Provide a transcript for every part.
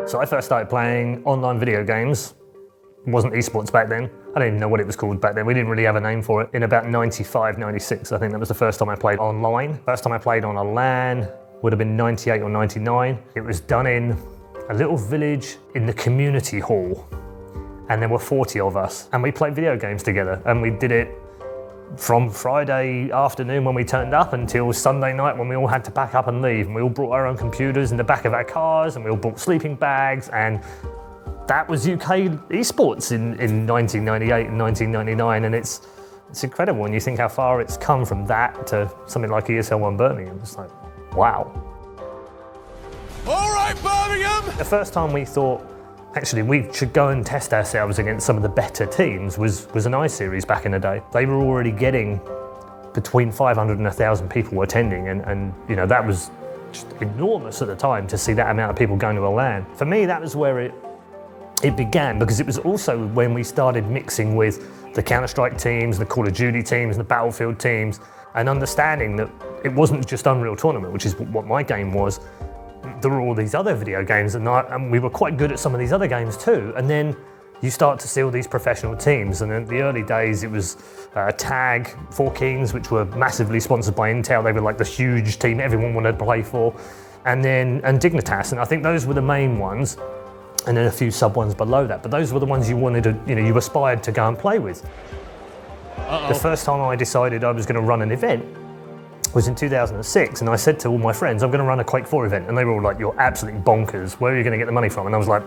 So I first started playing online video games. It wasn't esports back then. I didn't even know what it was called back then. We didn't really have a name for it. In about 95, 96, I think that was the first time I played online. First time I played on a LAN would have been 98 or 99. It was done in a little village in the community hall. And there were 40 of us. And we played video games together. And we did it from Friday afternoon when we turned up until Sunday night when we all had to pack up and leave. And we all brought our own computers in the back of our cars, and we all brought sleeping bags, and that was UK Esports in 1998 and 1999, and it's incredible when you think how far it's come from that to something like ESL One Birmingham. It's like, wow. All right, Birmingham! The first time we thought, actually, we should go and test ourselves against some of the better teams was an I-Series back in the day. They were already getting between 500 and 1,000 people attending, and you know, that was just enormous at the time to see that amount of people going to a LAN. For me, that was where it began, because it was also when we started mixing with the Counter-Strike teams, the Call of Duty teams, the Battlefield teams, and understanding that it wasn't just Unreal Tournament, which is what my game was. There were all these other video games, and we were quite good at some of these other games too. And then you start to see all these professional teams, and in the early days it was Tag, Four Kings, which were massively sponsored by Intel. They were like the huge team everyone wanted to play for, and Dignitas, and I think those were the main ones. And then a few sub ones below that, but those were the ones you wanted to, you aspired to go and play with. The first time I decided I was going to run an event was in 2006, and I said to all my friends, I'm going to run a Quake 4 event, and they were all like, you're absolutely bonkers, where are you going to get the money from? And I was like,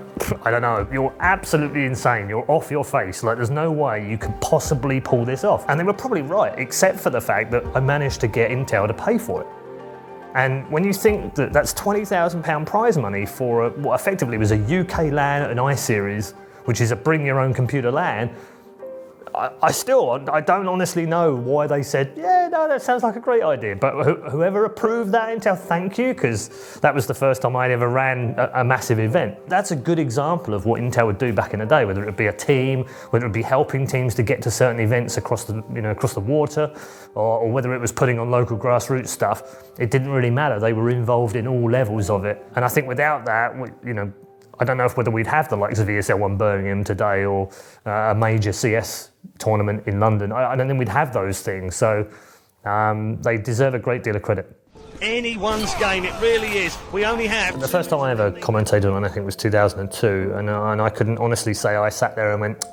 I don't know, you're absolutely insane, you're off your face, like there's no way you could possibly pull this off. And they were probably right, except for the fact that I managed to get Intel to pay for it. And when you think that that's £20,000 prize money for what effectively was a UK LAN and I-Series, which is a bring your own computer LAN, I don't honestly know why they said, yeah, no, that sounds like a great idea. But whoever approved that, Intel, thank you, because that was the first time I'd ever ran a massive event. That's a good example of what Intel would do back in the day, whether it be a team, whether it be helping teams to get to certain events across the water, or whether it was putting on local grassroots stuff. It didn't really matter. They were involved in all levels of it. And I think without that, I don't know whether we'd have the likes of ESL One Birmingham today, or a major CS tournament in London. I don't think we'd have those things. So they deserve a great deal of credit. Anyone's game, it really is. We only have... The first time I ever commentated on anything was 2002, and I couldn't honestly say I sat there and went,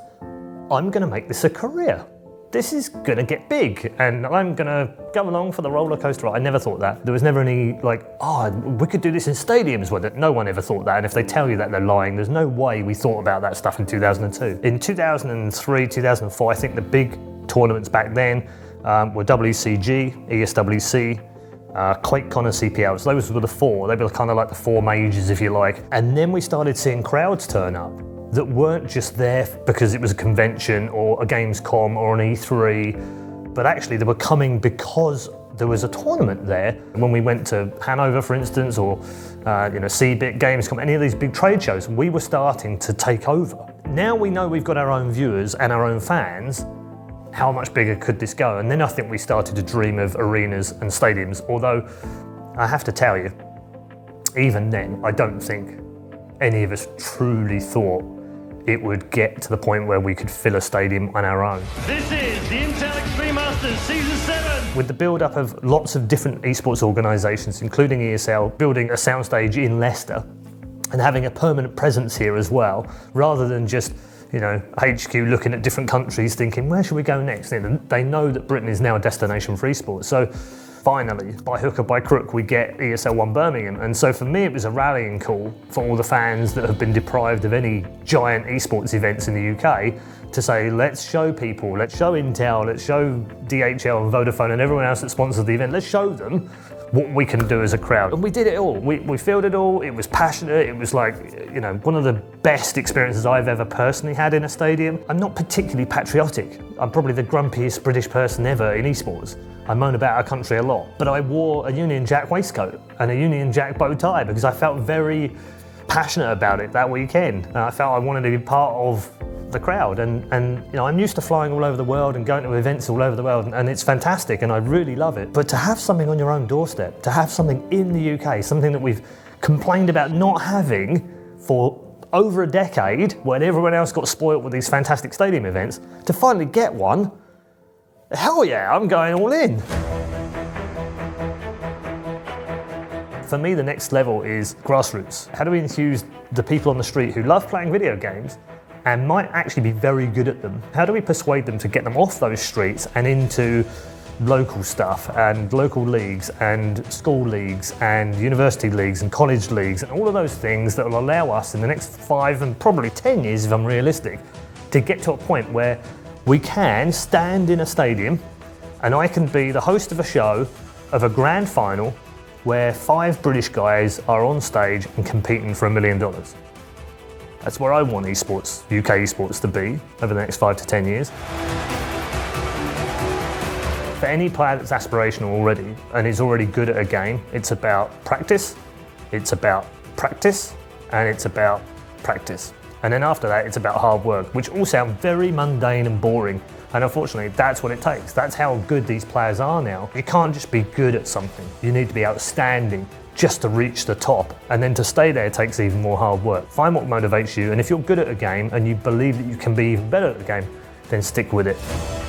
I'm going to make this a career. This is going to get big, and I'm going to go along for the roller coaster ride. I never thought that. There was never any, we could do this in stadiums with it. No one ever thought that, and if they tell you that, they're lying. There's no way we thought about that stuff in 2002. In 2003, 2004, I think the big tournaments back then were WCG, ESWC, QuakeCon and CPL. So those were the four. They were kind of like the four majors, if you like. And then we started seeing crowds turn up that weren't just there because it was a convention or a Gamescom or an E3, but actually they were coming because there was a tournament there. When we went to Hanover, for instance, or CeBIT, Gamescom, any of these big trade shows, we were starting to take over. Now we know we've got our own viewers and our own fans. How much bigger could this go? And then I think we started to dream of arenas and stadiums, although I have to tell you, even then, I don't think any of us truly thought it would get to the point where we could fill a stadium on our own. This is the Intel Extreme Masters Season 7! With the build-up of lots of different esports organisations, including ESL, building a soundstage in Leicester and having a permanent presence here as well, rather than just HQ looking at different countries thinking, where should we go next? They know that Britain is now a destination for esports. So finally, by hook or by crook, we get ESL One Birmingham. And so for me, it was a rallying call for all the fans that have been deprived of any giant esports events in the UK to say, let's show people, let's show Intel, let's show DHL and Vodafone and everyone else that sponsors the event, let's show them what we can do as a crowd. And we did it all. We filled it all. It was passionate. It was like, one of the best experiences I've ever personally had in a stadium. I'm not particularly patriotic. I'm probably the grumpiest British person ever in esports. I moan about our country a lot. But I wore a Union Jack waistcoat and a Union Jack bow tie because I felt very passionate about it that weekend. I felt I wanted to be part of the crowd, and I'm used to flying all over the world and going to events all over the world, and it's fantastic and I really love it. But to have something on your own doorstep, to have something in the UK, something that we've complained about not having for over a decade, when everyone else got spoilt with these fantastic stadium events, to finally get one, hell yeah, I'm going all in. For me, the next level is grassroots. How do we enthuse the people on the street who love playing video games and might actually be very good at them? How do we persuade them to get them off those streets and into local stuff and local leagues and school leagues and university leagues and college leagues and all of those things that will allow us in the next 5 and probably 10 years, if I'm realistic, to get to a point where we can stand in a stadium and I can be the host of a show of a grand final where 5 British guys are on stage and competing for $1 million. That's where I want esports, UK esports, to be over the next 5 to 10 years. For any player that's aspirational already and is already good at a game, it's about practice, it's about practice, and it's about practice. And then after that, it's about hard work, which all sound very mundane and boring. And unfortunately, that's what it takes. That's how good these players are now. You can't just be good at something. You need to be outstanding just to reach the top. And then to stay there takes even more hard work. Find what motivates you, and if you're good at a game and you believe that you can be even better at the game, then stick with it.